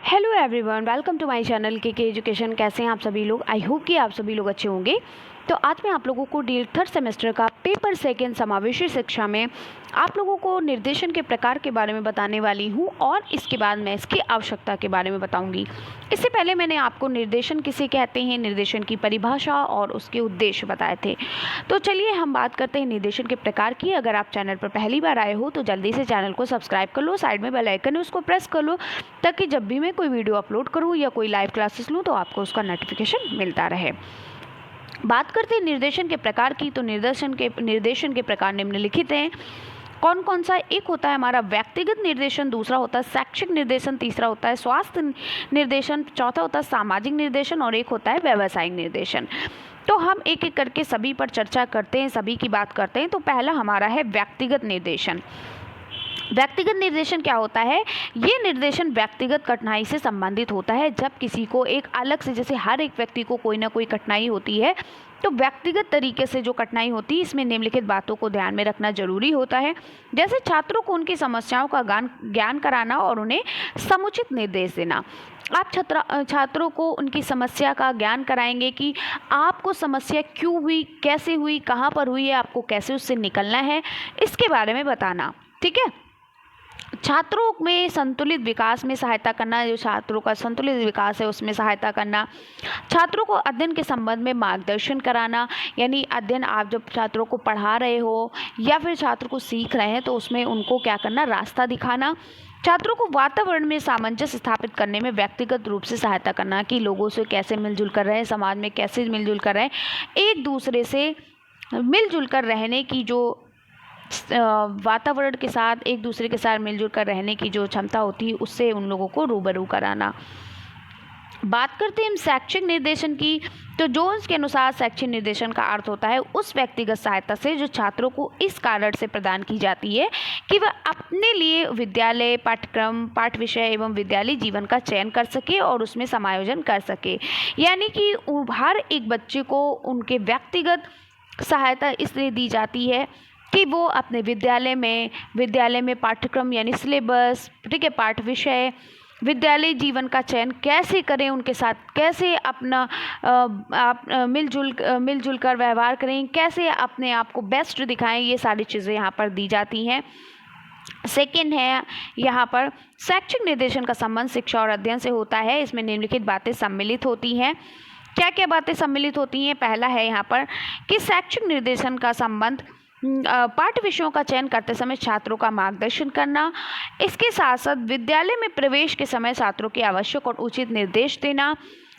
Hello everyone, welcome to my channel K education. कैसे हैं आप सभी लोग? आई होप कि आप सभी लोग अच्छे होंगे। तो आज मैं आप लोगों को डी थर्ड सेमेस्टर का पेपर सेकंड समावेशी शिक्षा में आप लोगों को निर्देशन के प्रकार के बारे में बताने वाली हूं और इसके बाद मैं इसकी आवश्यकता के बारे में बताऊंगी। इससे पहले मैंने आपको निर्देशन किसे कहते हैं, निर्देशन की परिभाषा और उसके उद्देश्य बताए थे। तो चलिए हम बात करते हैं निर्देशन के प्रकार की। अगर आप चैनल पर पहली बार आए हो तो जल्दी से चैनल को सब्सक्राइब कर लो, साइड में बेल आइकन है उसको प्रेस कर लो, ताकि जब भी मैं कोई वीडियो अपलोड करूँ या कोई लाइव क्लासेस लूँ तो आपको उसका नोटिफिकेशन मिलता रहे। बात करते हैं निर्देशन के प्रकार की। तो निर्देशन के प्रकार निम्नलिखित हैं। कौन कौन सा? एक होता है हमारा व्यक्तिगत निर्देशन, दूसरा होता है शैक्षिक निर्देशन, तीसरा होता है स्वास्थ्य निर्देशन, चौथा होता है सामाजिक निर्देशन और एक होता है व्यावसायिक निर्देशन। तो हम एक एक करके सभी पर चर्चा करते हैं, सभी की बात करते हैं। तो पहला हमारा है व्यक्तिगत निर्देशन। व्यक्तिगत निर्देशन क्या होता है? ये निर्देशन व्यक्तिगत कठिनाई से संबंधित होता है। जब किसी को एक अलग से, जैसे हर एक व्यक्ति को कोई ना कोई कठिनाई होती है, तो व्यक्तिगत तरीके से जो कठिनाई होती है इसमें निम्नलिखित बातों को ध्यान में रखना जरूरी होता है। जैसे छात्रों को उनकी समस्याओं का ज्ञान कराना और उन्हें समुचित निर्देश देना। आप छात्रों को उनकी समस्या का ज्ञान कराएंगे कि आपको समस्या क्यों हुई, कैसे हुई, कहाँ पर हुई है, आपको कैसे उससे निकलना है, इसके बारे में बताना। ठीक है। छात्रों में संतुलित विकास में सहायता करना, जो छात्रों का संतुलित विकास है उसमें सहायता करना। छात्रों को अध्ययन के संबंध में मार्गदर्शन कराना, यानी अध्ययन आप जब छात्रों को पढ़ा रहे हो या फिर छात्र को सीख रहे हैं तो उसमें उनको क्या करना, रास्ता दिखाना। छात्रों को वातावरण में सामंजस्य स्थापित करने में व्यक्तिगत रूप से सहायता करना, कि लोगों से कैसे मिलजुल कर रहे हैं, समाज में कैसे मिलजुल कर रहे हैं, एक दूसरे से मिलजुल कर रहने की जो वातावरण के साथ, एक दूसरे के साथ मिलजुल कर रहने की जो क्षमता होती है, उससे उन लोगों को रूबरू कराना। बात करते हैं हम शैक्षिक निर्देशन की। तो जोन्स के अनुसार शैक्षिक निर्देशन का अर्थ होता है उस व्यक्तिगत सहायता से जो छात्रों को इस कारण से प्रदान की जाती है कि वह अपने लिए विद्यालय पाठ्यक्रम, पाठ विषय एवं विद्यालय जीवन का चयन कर सके और उसमें समायोजन कर सके। यानी कि हर एक बच्चे को उनके व्यक्तिगत सहायता इसलिए दी जाती है कि वो अपने विद्यालय में पाठ्यक्रम यानी सिलेबस, ठीक है, पाठ विषय, विद्यालय जीवन का चयन कैसे करें, उनके साथ कैसे अपना आप मिलजुल कर व्यवहार करें, कैसे अपने आप को बेस्ट दिखाएं, ये सारी चीज़ें यहाँ पर दी जाती हैं। सेकेंड है यहाँ पर शैक्षिक निर्देशन का संबंध शिक्षा और अध्ययन से होता है। इसमें निम्नलिखित बातें सम्मिलित होती हैं। क्या क्या बातें सम्मिलित होती हैं? पहला है यहाँ पर कि शैक्षिक निर्देशन का संबंध पाठ्य विषयों का चयन करते समय छात्रों का मार्गदर्शन करना। इसके साथ साथ विद्यालय में प्रवेश के समय छात्रों के आवश्यक और उचित निर्देश देना,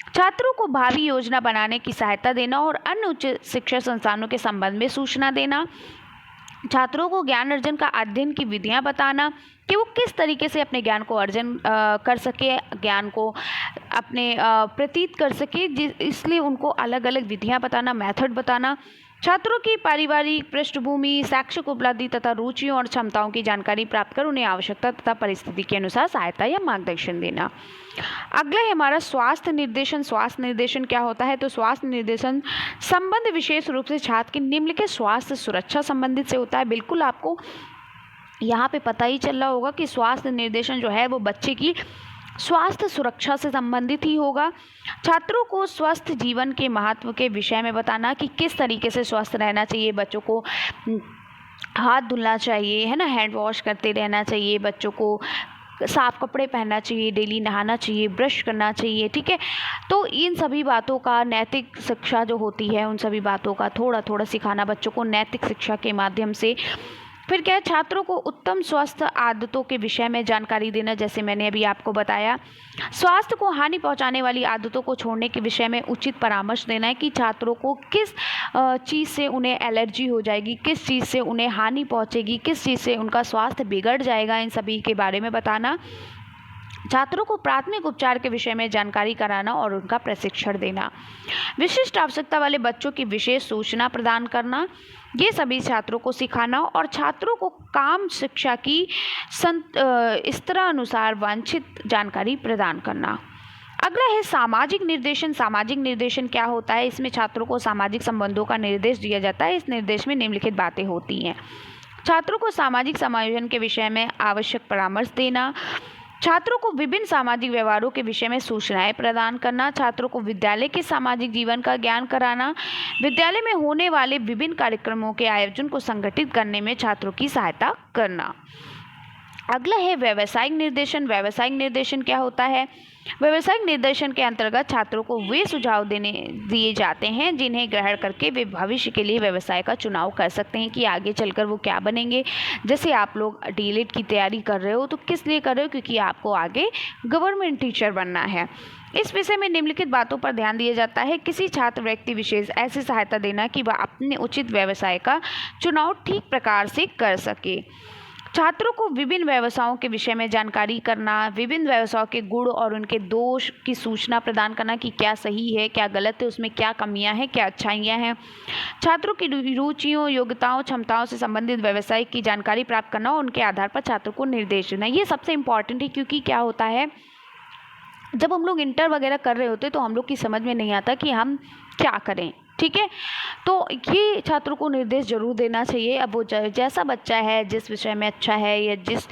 छात्रों को भावी योजना बनाने की सहायता देना और अन्य उच्च शिक्षा संस्थानों के संबंध में सूचना देना। छात्रों को ज्ञान अर्जन का अध्ययन की विधियां बताना कि वो किस तरीके से अपने ज्ञान को अर्जन कर सके, ज्ञान को अपने प्रतीत कर सके, इसलिए उनको अलग अलग विधियां बताना, मेथड बताना। छात्रों की पारिवारिक पृष्ठभूमि, शैक्षिक उपलब्धि तथा रुचियों और क्षमताओं की जानकारी प्राप्त कर उन्हें आवश्यकता तथा परिस्थिति के अनुसार सहायता या मार्गदर्शन देना। अगला है हमारा स्वास्थ्य निर्देशन। स्वास्थ्य निर्देशन क्या होता है? तो स्वास्थ्य निर्देशन संबंध विशेष रूप से छात्र की निम्नलिखित स्वास्थ्य सुरक्षा संबंधित से होता है। बिल्कुल आपको यहाँ पे पता ही चल रहा होगा कि स्वास्थ्य निर्देशन जो है वो बच्चे की स्वास्थ्य सुरक्षा से संबंधित ही होगा। छात्रों को स्वस्थ जीवन के महत्व के विषय में बताना कि किस तरीके से स्वस्थ रहना चाहिए, बच्चों को हाथ धुलना चाहिए, है ना, हैंड वॉश करते रहना चाहिए, बच्चों को साफ कपड़े पहनना चाहिए, डेली नहाना चाहिए, ब्रश करना चाहिए। ठीक है। तो इन सभी बातों का, नैतिक शिक्षा जो होती है उन सभी बातों का थोड़ा थोड़ा सिखाना बच्चों को नैतिक शिक्षा के माध्यम से। फिर क्या है? छात्रों को उत्तम स्वास्थ्य आदतों के विषय में जानकारी देना, जैसे मैंने अभी आपको बताया। स्वास्थ्य को हानि पहुंचाने वाली आदतों को छोड़ने के विषय में उचित परामर्श देना है कि छात्रों को किस चीज़ से उन्हें एलर्जी हो जाएगी, किस चीज़ से उन्हें हानि पहुंचेगी, किस चीज़ से उनका स्वास्थ्य बिगड़ जाएगा, इन सभी के बारे में बताना। छात्रों को प्राथमिक उपचार के विषय में जानकारी कराना और उनका प्रशिक्षण देना। विशिष्ट आवश्यकता वाले बच्चों की विशेष सूचना प्रदान करना, ये सभी छात्रों को सिखाना और छात्रों को काम शिक्षा की स्तर अनुसार वांछित जानकारी प्रदान करना। अगला है सामाजिक निर्देशन। सामाजिक निर्देशन क्या होता है? इसमें छात्रों को सामाजिक संबंधों का निर्देश दिया जाता है। इस निर्देश में निम्नलिखित बातें होती हैं। छात्रों को सामाजिक समायोजन के विषय में आवश्यक परामर्श देना, छात्रों को विभिन्न सामाजिक व्यवहारों के विषय में सूचनाएं प्रदान करना, छात्रों को विद्यालय के सामाजिक जीवन का ज्ञान कराना, विद्यालय में होने वाले विभिन्न कार्यक्रमों के आयोजन को संगठित करने में छात्रों की सहायता करना। अगला है व्यावसायिक निर्देशन। व्यावसायिक निर्देशन क्या होता है? व्यावसायिक निर्देशन के अंतर्गत छात्रों को वे सुझाव दिए जाते हैं जिन्हें ग्रहण करके वे भविष्य के लिए व्यवसाय का चुनाव कर सकते हैं कि आगे चलकर वो क्या बनेंगे। जैसे आप लोग डीएलएड की तैयारी कर रहे हो तो किस लिए कर रहे हो? क्योंकि आपको आगे गवर्नमेंट टीचर बनना है। इस विषय में निम्नलिखित बातों पर ध्यान दिया जाता है। किसी छात्र व्यक्ति विशेष ऐसी सहायता देना कि वह अपने उचित व्यवसाय का चुनाव ठीक प्रकार से कर सके। छात्रों को विभिन्न व्यवसायों के विषय में जानकारी करना, विभिन्न व्यवसायों के गुण और उनके दोष की सूचना प्रदान करना कि क्या सही है, क्या गलत है, उसमें क्या कमियां हैं, क्या अच्छाइयां हैं। छात्रों की रुचियों, योग्यताओं, क्षमताओं से संबंधित व्यवसाय की जानकारी प्राप्त करना और उनके आधार पर छात्रों को निर्देश देना। ये सबसे इम्पॉर्टेंट है, क्योंकि क्या होता है, जब हम लोग इंटर वगैरह कर रहे होते तो हम लोग की समझ में नहीं आता कि हम क्या करें। ठीक है, तो ये छात्रों को निर्देश जरूर देना चाहिए। अब वो जैसा बच्चा है, जिस विषय में अच्छा है या जिस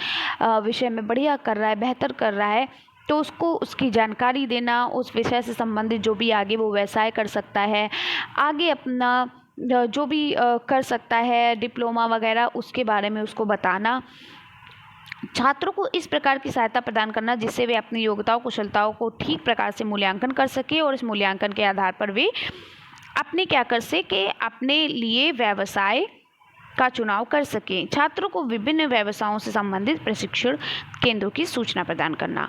विषय में बढ़िया कर रहा है, बेहतर कर रहा है, तो उसको उसकी जानकारी देना, उस विषय से संबंधित जो भी आगे वो व्यवसाय कर सकता है, आगे अपना जो भी कर सकता है, डिप्लोमा वगैरह, उसके बारे में उसको बताना। छात्रों को इस प्रकार की सहायता प्रदान करना जिससे वे अपनी योग्यताओं, कुशलताओं को ठीक प्रकार से मूल्यांकन कर सके और इस मूल्यांकन के आधार पर वे अपने क्या कर सके, अपने लिए व्यवसाय का चुनाव कर सकें। छात्रों को विभिन्न व्यवसायों से संबंधित प्रशिक्षण केंद्रों की सूचना प्रदान करना।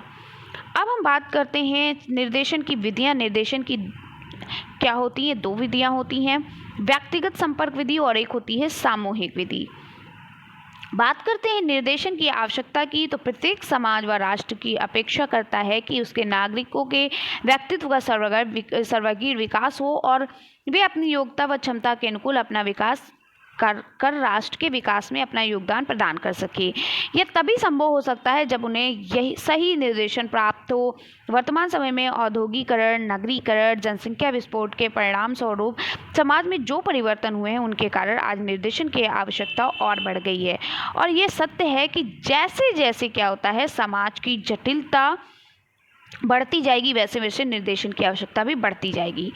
अब हम बात करते हैं निर्देशन की विधियां। निर्देशन की क्या होती हैं? 2 विधियां होती हैं, व्यक्तिगत संपर्क विधि और एक होती है सामूहिक विधि। बात करते हैं निर्देशन की आवश्यकता की, तो प्रत्येक समाज व राष्ट्र की अपेक्षा करता है कि उसके नागरिकों के व्यक्तित्व का सर्वांगीण विकास हो और वे अपनी योग्यता व क्षमता के अनुकूल अपना विकास कर राष्ट्र के विकास में अपना योगदान प्रदान कर सके। यह तभी संभव हो सकता है जब उन्हें यही सही निर्देशन प्राप्त हो। वर्तमान समय में औद्योगिकरण, नगरीकरण, जनसंख्या विस्फोट के परिणाम स्वरूप समाज में जो परिवर्तन हुए हैं उनके कारण आज निर्देशन की आवश्यकता और बढ़ गई है। और ये सत्य है कि जैसे जैसे क्या होता है, समाज की जटिलता बढ़ती जाएगी, वैसे वैसे निर्देशन की आवश्यकता भी बढ़ती जाएगी।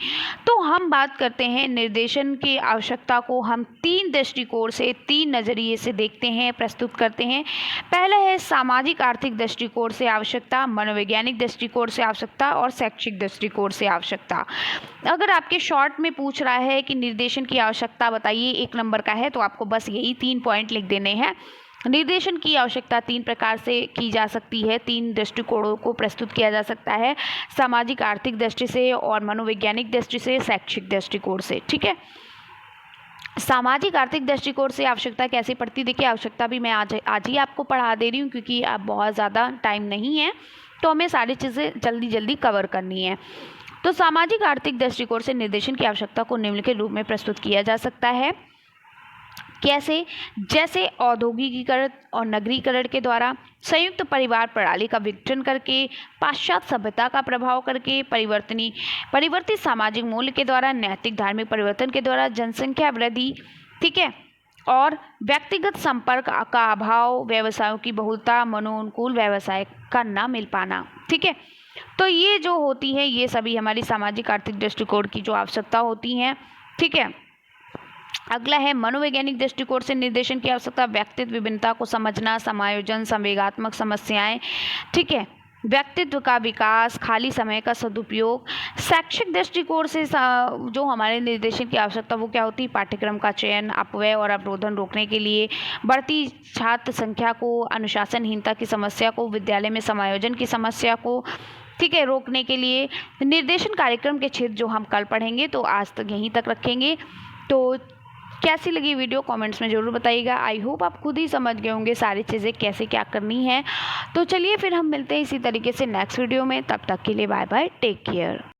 तो हम बात करते हैं निर्देशन की आवश्यकता को हम 3 दृष्टिकोण से, 3 नज़रिए से देखते हैं, प्रस्तुत करते हैं। पहला है सामाजिक आर्थिक दृष्टिकोण से आवश्यकता, मनोवैज्ञानिक दृष्टिकोण से आवश्यकता और शैक्षिक दृष्टिकोण से आवश्यकता। अगर आपके शॉर्ट में पूछ रहा है कि निर्देशन की आवश्यकता बताइए, 1 नंबर का है, तो आपको बस यही 3 पॉइंट लिख देने हैं। निर्देशन की आवश्यकता 3 प्रकार से की जा सकती है, 3 दृष्टिकोणों को प्रस्तुत किया जा सकता है, सामाजिक आर्थिक दृष्टि से और मनोवैज्ञानिक दृष्टि से, शैक्षिक दृष्टिकोण से। ठीक है, सामाजिक आर्थिक दृष्टिकोण से आवश्यकता कैसे पड़ती? देखिए, आवश्यकता भी मैं आज ही आपको पढ़ा दे रही हूँ, क्योंकि अब बहुत ज़्यादा टाइम नहीं है, तो हमें सारी चीज़ें जल्दी जल्दी कवर करनी है। तो सामाजिक आर्थिक दृष्टिकोण से निर्देशन की आवश्यकता को निम्नलिखित रूप में प्रस्तुत किया जा सकता है। कैसे? जैसे औद्योगिकीकरण और नगरीकरण के द्वारा, संयुक्त परिवार प्रणाली का विघटन करके, पाश्चात्य सभ्यता का प्रभाव करके, परिवर्तित सामाजिक मूल्य के द्वारा, नैतिक धार्मिक परिवर्तन के द्वारा, जनसंख्या वृद्धि, ठीक है, और व्यक्तिगत संपर्क का अभाव, व्यवसायों की बहुलता, मनोनुकूल व्यवसाय का न मिल पाना। ठीक है, तो ये जो होती है, ये सभी हमारी सामाजिक आर्थिक दृष्टिकोण की जो आवश्यकता होती हैं। ठीक है, अगला है मनोवैज्ञानिक दृष्टिकोण से निर्देशन की आवश्यकता, व्यक्तित्व विभिन्नता को समझना, समायोजन, संवेगात्मक समस्याएं, ठीक है, व्यक्तित्व का विकास, खाली समय का सदुपयोग। शैक्षिक दृष्टिकोण से जो हमारे निर्देशन की आवश्यकता वो क्या होती है? पाठ्यक्रम का चयन, अपव्यय और अवरोधन रोकने के लिए, बढ़ती छात्र संख्या को, अनुशासनहीनता की समस्या को, विद्यालय में समायोजन की समस्या को, ठीक है, रोकने के लिए। निर्देशन कार्यक्रम के क्षेत्र जो हम कल पढ़ेंगे, तो आज तक यहीं तक रखेंगे। तो कैसी लगी वीडियो कमेंट्स में ज़रूर बताइएगा। आई होप आप खुद ही समझ गए होंगे सारी चीज़ें कैसे क्या करनी है। तो चलिए फिर हम मिलते हैं इसी तरीके से नेक्स्ट वीडियो में। तब तक के लिए बाय बाय, टेक केयर।